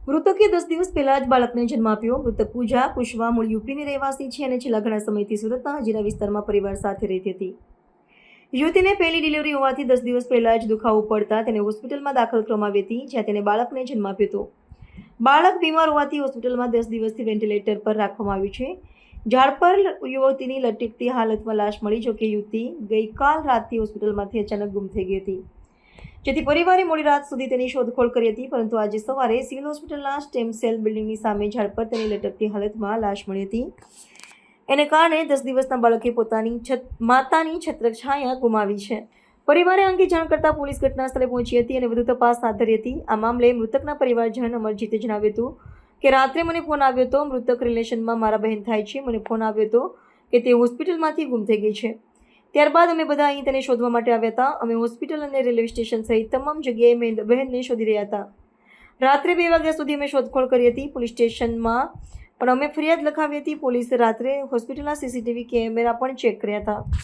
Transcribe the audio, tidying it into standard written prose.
મૃતકે 10 દિવસ પહેલા જ બાળકને જન્મ આપ્યો. મૃતક પૂજા કુશવા મૂળ યુપીની રહેવાસી છે અને છેલ્લા ઘણા સમયથી સુરતના હજીરા વિસ્તારમાં પરિવાર સાથે રહેતી હતી. યુવતીને પહેલી ડિલિવરી હોવાથી 10 દિવસ પહેલા જ દુખાવો પડતા તેને હોસ્પિટલમાં દાખલ કરવામાં આવી હતી, જ્યાં તેને બાળકને જન્મ આપ્યો હતો. બાળક બીમાર હોવાથી હોસ્પિટલમાં 10 દિવસથી વેન્ટિલેટર પર રાખવામાં આવ્યું છે. ઝાડ પર યુવતીની લટકતી હાલતમાં લાશ મળી. જોકે યુવતી ગઈકાલ રાતથી હોસ્પિટલમાંથી અચાનક ગુમ થઈ ગઈ હતી, જેથી પરિવારે મોડી રાત સુધી તેની શોધખોળ કરી હતી. પરંતુ આજે સવારે સિવિલ હોસ્પિટલના સ્ટેમ સેલ બિલ્ડિંગની સામે ઝાડ પર તેની લટકતી હાલતમાં લાશ મળી હતી. એને કારણે 10 દિવસના બાળકે પોતાની માતાની છત્રછાયા ગુમાવી છે. પરિવારે અંગે જાણ કરતા પોલીસ ઘટના સ્થળે પહોંચી હતી અને વધુ તપાસ હાથ ધરી હતી. આ મામલે મૃતકના પરિવારજન અમરજીતે જણાવ્યું હતું કે રાત્રે મને ફોન આવ્યો હતો. મૃતક રિલેશનમાં મારા બહેન થાય છે. મને ફોન આવ્યો હતો કે તે હોસ્પિટલમાંથી ગુમ થઈ ગઈ છે. ત્યારબાદ અમે બધા અહીં તેને શોધવા માટે આવ્યા હતા. અમે હોસ્પિટલ અને રેલવે સ્ટેશન સહિત તમામ જગ્યાએ બહેનને શોધી રહ્યા હતા. રાત્રે 2 વાગ્યા સુધી અમે શોધખોળ કરી હતી. પોલીસ સ્ટેશનમાં પણ અમે ફરિયાદ લખાવી હતી. પોલીસે રાત્રે હોસ્પિટલના સીસીટીવી કેમેરા પણ ચેક કર્યા હતા.